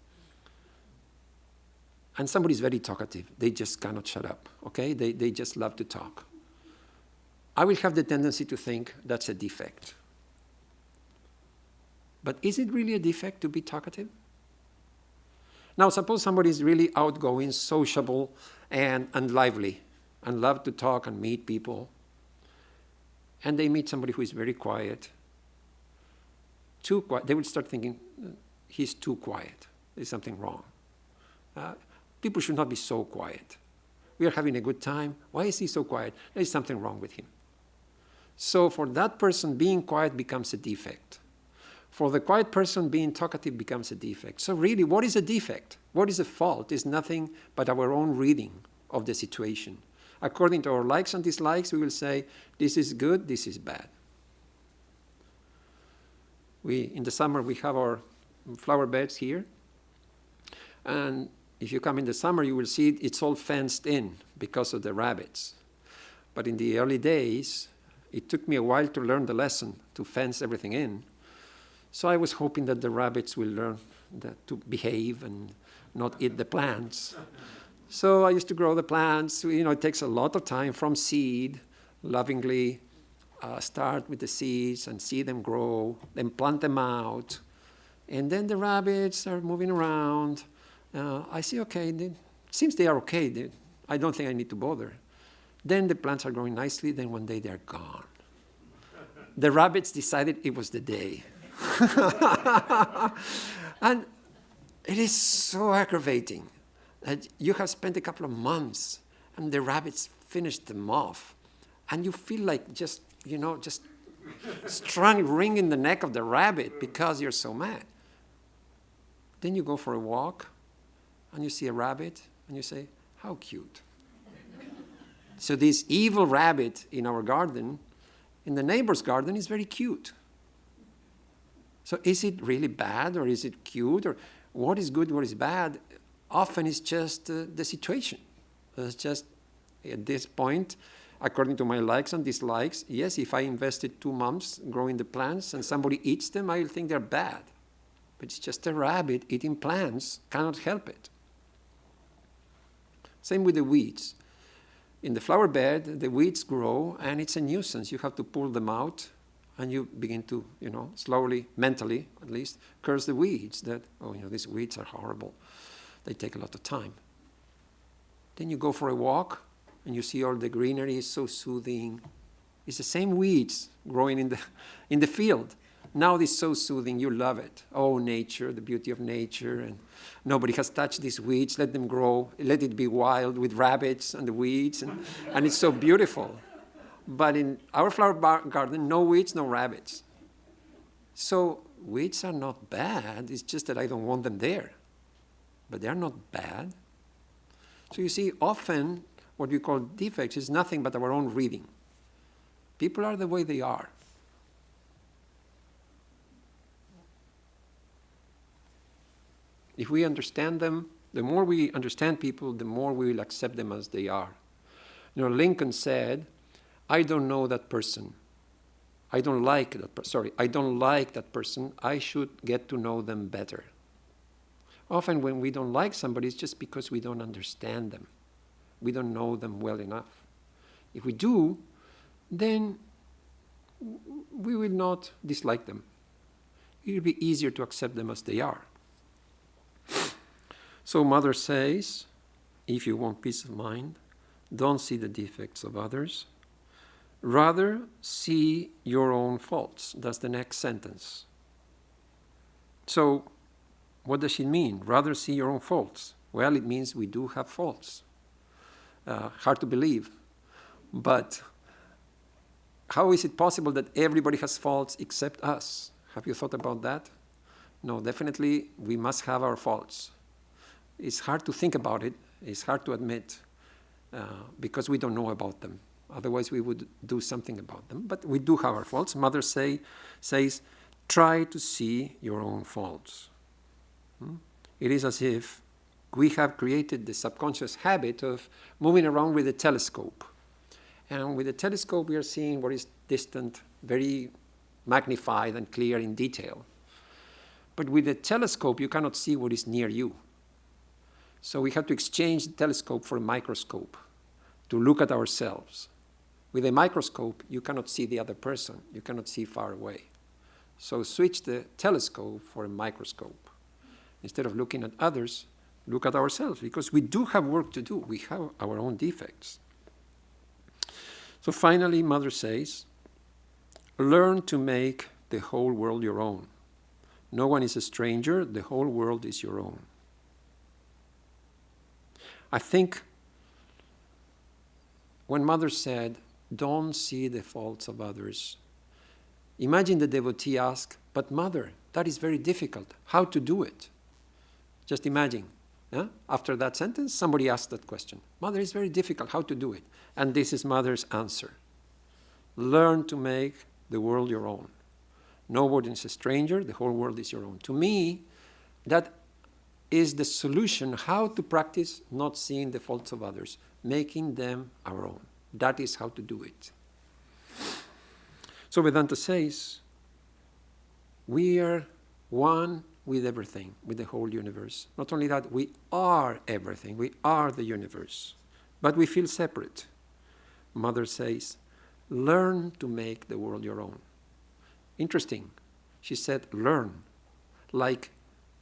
And somebody is very talkative. They just cannot shut up, okay? They just love to talk. I will have the tendency to think that's a defect. But is it really a defect to be talkative? Now, suppose somebody is really outgoing, sociable, and lively, and love to talk and meet people. And they meet somebody who is very quiet. Too quiet. They will start thinking, he's too quiet. There's something wrong. People should not be so quiet. We are having a good time. Why is he so quiet? There is something wrong with him. So for that person, being quiet becomes a defect. For the quiet person, being talkative becomes a defect. So really, what is a defect? What is a fault? It's nothing but our own reading of the situation. According to our likes and dislikes, we will say, this is good, this is bad. In the summer, we have our flower beds here. And if you come in the summer, you will see it's all fenced in because of the rabbits. But in the early days, it took me a while to learn the lesson to fence everything in. So I was hoping that the rabbits will learn to behave and not eat the plants. So I used to grow the plants. It takes a lot of time from seed, lovingly start with the seeds and see them grow, then plant them out. And then the rabbits are moving around. I see, okay, since they are okay, I don't think I need to bother. Then the plants are growing nicely, then one day they're gone. The rabbits decided it was the day. And it is so aggravating that you have spent a couple of months and the rabbits finished them off. And you feel like just strong ring in the neck of the rabbit because you're so mad. Then you go for a walk and you see a rabbit and you say, how cute. So this evil rabbit in our garden, in the neighbor's garden, is very cute. So is it really bad or is it cute? Or what is good, what is bad? Often it's just the situation. It's just at this point, according to my likes and dislikes, yes, if I invested 2 months growing the plants and somebody eats them, I will think they're bad. But it's just a rabbit eating plants, cannot help it. Same with the weeds. In the flower bed, the weeds grow and it's a nuisance. You have to pull them out and you begin to, slowly, mentally at least, curse the weeds that, these weeds are horrible. They take a lot of time. Then you go for a walk and you see all the greenery is so soothing. It's the same weeds growing in the field. Now it's so soothing, you love it. Oh, nature, the beauty of nature. And nobody has touched these weeds. Let them grow. Let it be wild with rabbits and the weeds. And it's so beautiful. But in our flower garden, no weeds, no rabbits. So weeds are not bad. It's just that I don't want them there. But they are not bad. So you see, often what we call defects is nothing but our own reading. People are the way they are. If we understand them, the more we understand people, the more we will accept them as they are. Lincoln said, I don't know that person. I don't like that person. I should get to know them better. Often when we don't like somebody, it's just because we don't understand them. We don't know them well enough. If we do, then we will not dislike them. It will be easier to accept them as they are. So Mother says, if you want peace of mind, don't see the defects of others. Rather, see your own faults. That's the next sentence. So, what does she mean? Rather, see your own faults. Well, it means we do have faults. Hard to believe. But how is it possible that everybody has faults except us? Have you thought about that? No, definitely we must have our faults. It's hard to think about it. It's hard to admit because we don't know about them. Otherwise, we would do something about them. But we do have our faults. Mother says, try to see your own faults. It is as if we have created the subconscious habit of moving around with a telescope. And with a telescope, we are seeing what is distant, very magnified and clear in detail. But with a telescope, you cannot see what is near you. So we have to exchange the telescope for a microscope to look at ourselves. With a microscope, you cannot see the other person. You cannot see far away. So switch the telescope for a microscope. Instead of looking at others, look at ourselves, because we do have work to do. We have our own defects. So finally, Mother says, learn to make the whole world your own. No one is a stranger. The whole world is your own. I think when Mother said, don't see the faults of others, imagine the devotee ask, but Mother, that is very difficult. How to do it? Just imagine. After that sentence, somebody asked that question. Mother, it's very difficult. How to do it? And this is Mother's answer. Learn to make the world your own. Nobody is a stranger. The whole world is your own. To me, that is the solution, how to practice not seeing the faults of others, making them our own. That is how to do it. So Vedanta says, we are one with everything, with the whole universe. Not only that, we are everything. We are the universe. But we feel separate. Mother says, learn to make the world your own. Interesting. She said, learn. Like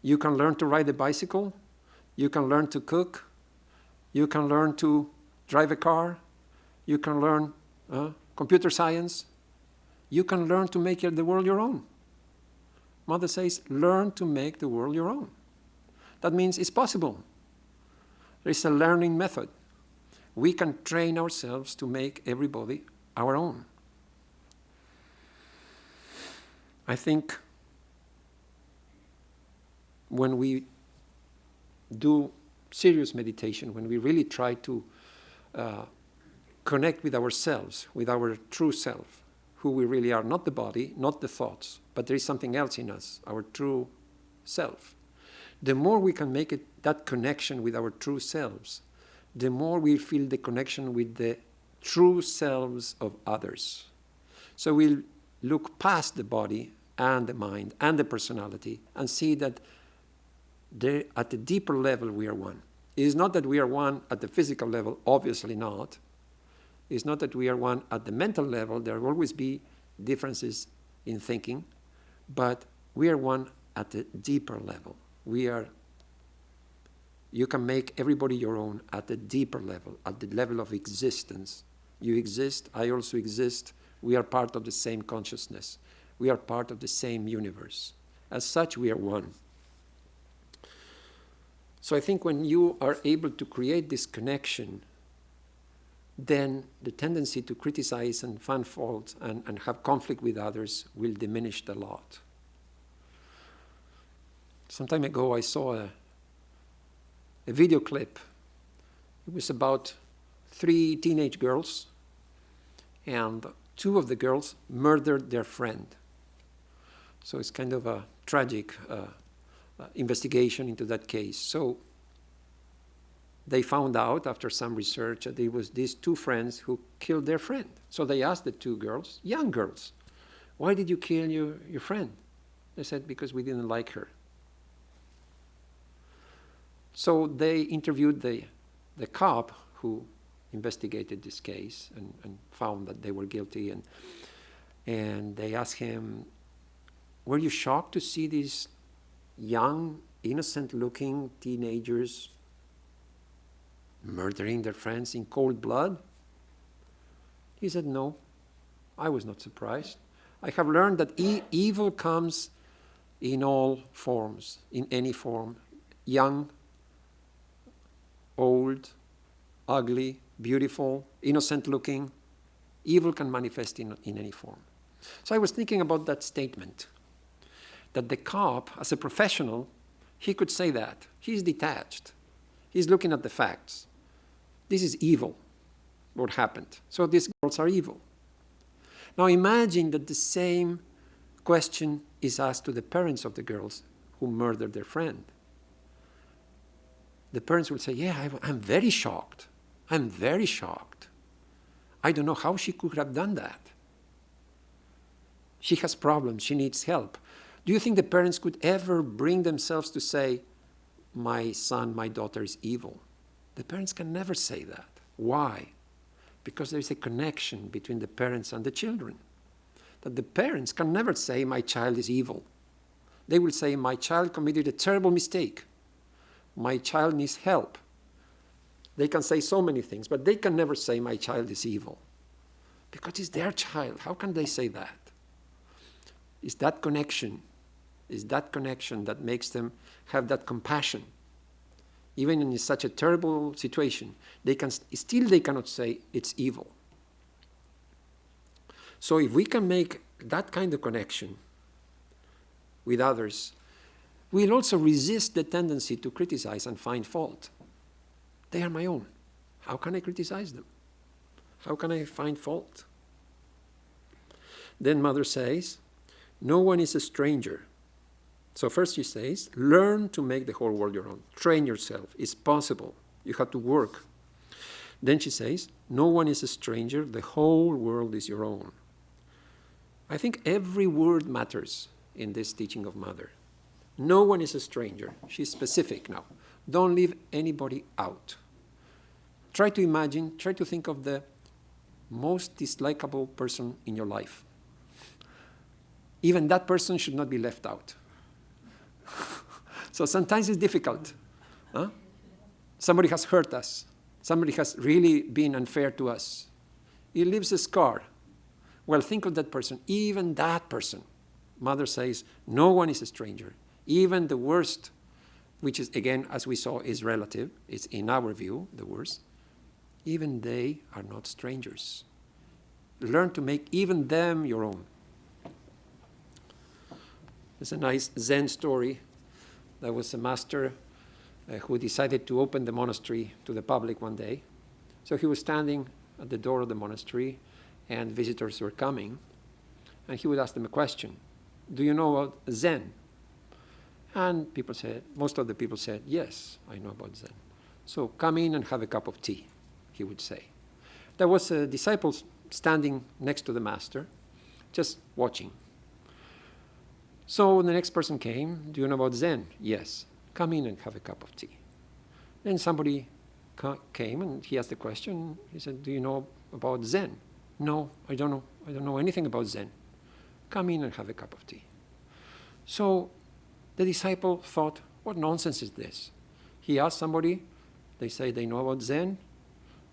you can learn to ride a bicycle, you can learn to cook, you can learn to drive a car, you can learn computer science, you can learn to make the world your own. Mother says, learn to make the world your own. That means it's possible. There is a learning method. We can train ourselves to make everybody our own. I think when we do serious meditation, when we really try to connect with ourselves, with our true self, who we really are, not the body, not the thoughts, but there is something else in us, our true self. The more we can make that connection with our true selves, the more we feel the connection with the true selves of others. So we'll look past the body and the mind and the personality and see that at a deeper level we are one. It is not that we are one at the physical level, obviously not. It's not that we are one at the mental level. There will always be differences in thinking, but we are one at a deeper level. You can make everybody your own at a deeper level, at the level of existence. You exist, I also exist. We are part of the same consciousness. We are part of the same universe. As such, we are one. So I think when you are able to create this connection, then the tendency to criticize and find fault and have conflict with others will diminish a lot. Some time ago, I saw a video clip. It was about 3 teenage girls, and 2 of the girls murdered their friend. So it's kind of a tragic investigation into that case. So they found out after some research that it was these 2 friends who killed their friend. So they asked the 2 girls, young girls, why did you kill your friend? They said, because we didn't like her. So they interviewed the cop who investigated this case and found that they were guilty. And they asked him, were you shocked to see these young, innocent-looking teenagers murdering their friends in cold blood? He said, no, I was not surprised. I have learned that evil comes in all forms, in any form, young, old, ugly, beautiful, innocent-looking. Evil can manifest in any form. So I was thinking about that statement, that the cop, as a professional, he could say that. He's detached. He's looking at the facts. This is evil, what happened. So these girls are evil. Now imagine that the same question is asked to the parents of the girls who murdered their friend. The parents will say, yeah, I'm very shocked. I'm very shocked. I don't know how she could have done that. She has problems. She needs help. Do you think the parents could ever bring themselves to say, my son, my daughter is evil? The parents can never say that. Why? Because there is a connection between the parents and the children. That the parents can never say, my child is evil. They will say, my child committed a terrible mistake. My child needs help. They can say so many things, but they can never say, my child is evil. Because it's their child. How can they say that? It's that connection. It's that connection that makes them have that compassion. even in such a terrible situation, they cannot say it's evil. So if we can make that kind of connection with others, we'll also resist the tendency to criticize and find fault. They are my own. How can I criticize them? How can I find fault? Then Mother says, no one is a stranger. So first she says, learn to make the whole world your own. Train yourself. It's possible. You have to work. Then she says, no one is a stranger. The whole world is your own. I think every word matters in this teaching of Mother. No one is a stranger. She's specific now. Don't leave anybody out. Try to think of the most dislikable person in your life. Even that person should not be left out. So sometimes it's difficult. Huh? Somebody has hurt us. Somebody has really been unfair to us. It leaves a scar. Well, think of that person. Even that person. Mother says, no one is a stranger. Even the worst, which is, again, as we saw, is relative. It's, in our view, the worst. Even they are not strangers. Learn to make even them your own. There's a nice Zen story. There was a master who decided to open the monastery to the public one day. So he was standing at the door of the monastery, and visitors were coming. And he would ask them a question. Do you know about Zen? And most of the people said, yes, I know about Zen. So come in and have a cup of tea, he would say. There was a disciple standing next to the master, just watching. So the next person came, do you know about Zen? Yes. Come in and have a cup of tea. Then somebody came and he asked the question. He said, do you know about Zen? No, I don't know. I don't know anything about Zen. Come in and have a cup of tea. So the disciple thought, what nonsense is this? He asked somebody, they say they know about Zen,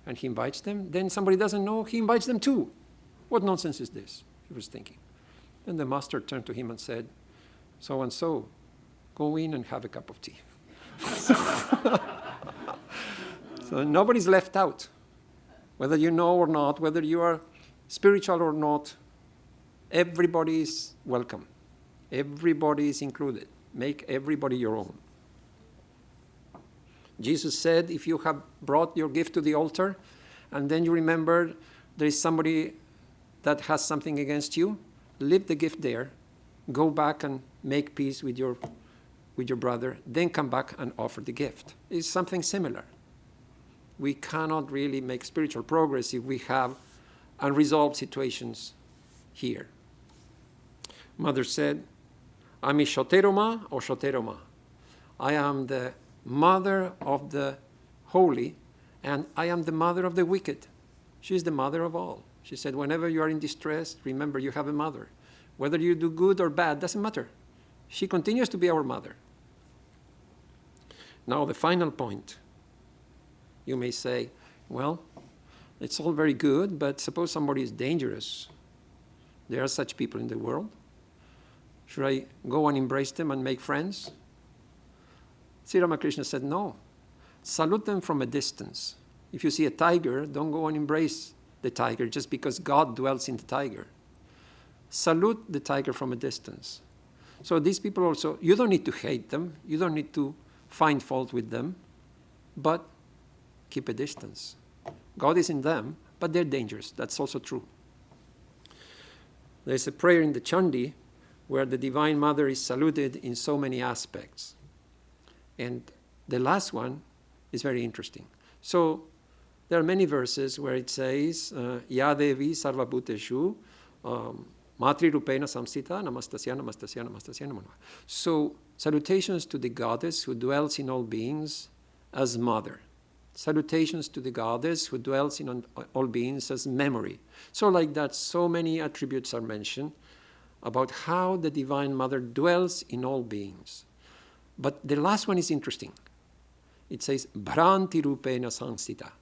and he invites them. Then somebody doesn't know, he invites them too. What nonsense is this? He was thinking. Then the master turned to him and said, so-and-so, go in and have a cup of tea. So nobody's left out. Whether you know or not, whether you are spiritual or not, everybody is welcome. Everybody is included. Make everybody your own. Jesus said, if you have brought your gift to the altar, and then you remember there is somebody that has something against you, leave the gift there, go back and make peace with your brother, then come back and offer the gift. It's something similar. We cannot really make spiritual progress if we have unresolved situations here. Mother said, Ami shoteroma or shoteroma. I am the mother of the holy, and I am the mother of the wicked. She is the mother of all. She said, whenever you are in distress, remember you have a mother. Whether you do good or bad, doesn't matter. She continues to be our mother. Now, the final point. You may say, well, it's all very good, but suppose somebody is dangerous. There are such people in the world. Should I go and embrace them and make friends? Sri Ramakrishna said, no. Salute them from a distance. If you see a tiger, don't go and embrace the tiger just because God dwells in the tiger. Salute the tiger from a distance. So these people also, you don't need to hate them. You don't need to find fault with them. But keep a distance. God is in them, but they're dangerous. That's also true. There's a prayer in the Chandi where the Divine Mother is saluted in so many aspects. And the last one is very interesting. So there are many verses where it says, Ya Devi Sarvabhuteshu Matri Rupena Samsita Namastasya Namastasya Namastasya Namo. So salutations to the goddess who dwells in all beings as mother. Salutations to the goddess who dwells in all beings as memory. So like that, so many attributes are mentioned about how the Divine Mother dwells in all beings. But the last one is interesting. It says, Bhranti Rupena Samsita.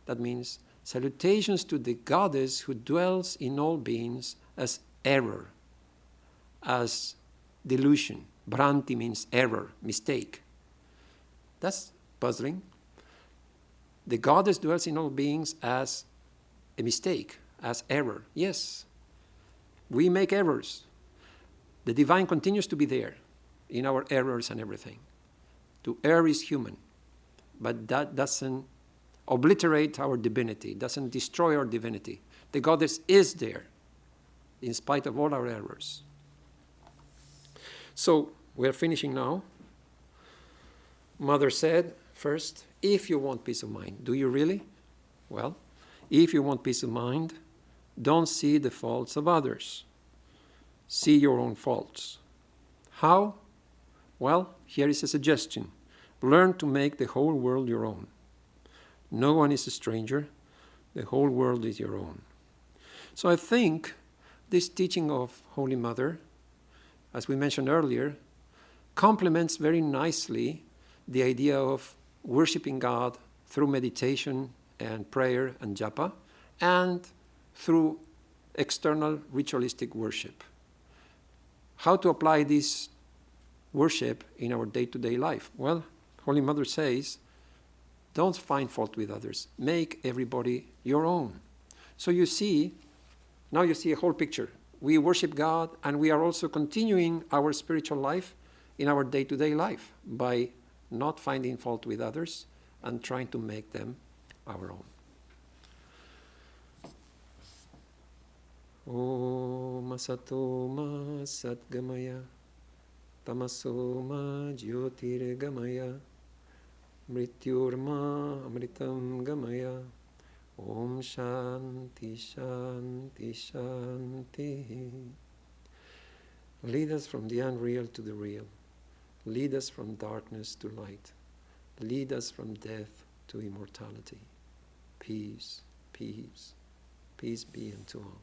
That means salutations to the goddess who dwells in all beings as error, as delusion. Bhranti means error, mistake. That's puzzling. The goddess dwells in all beings as a mistake, as error. Yes, we make errors. The divine continues to be there in our errors and everything. To err is human, but that doesn't obliterate our divinity, doesn't destroy our divinity. The goddess is there in spite of all our errors. So we're finishing now. Mother said, first, if you want peace of mind, do you really? Well, if you want peace of mind, don't see the faults of others. See your own faults. How? Well, here is a suggestion. Learn to make the whole world your own. No one is a stranger. The whole world is your own. So I think this teaching of Holy Mother, as we mentioned earlier, complements very nicely the idea of worshiping God through meditation and prayer and japa, and through external ritualistic worship. How to apply this worship in our day-to-day life? Well, Holy Mother says, don't find fault with others. Make everybody your own. So you see, now you see a whole picture. We worship God, and we are also continuing our spiritual life in our day-to-day life by not finding fault with others and trying to make them our own. Om Asato Ma Satgamaya Tamaso Ma Jyotirgamaya Mrityurma Amritam Gamaya Om Shanti Shanti Shanti. Lead us from the unreal to the real. Lead us from darkness to light. Lead us from death to immortality. Peace, peace, peace be unto all.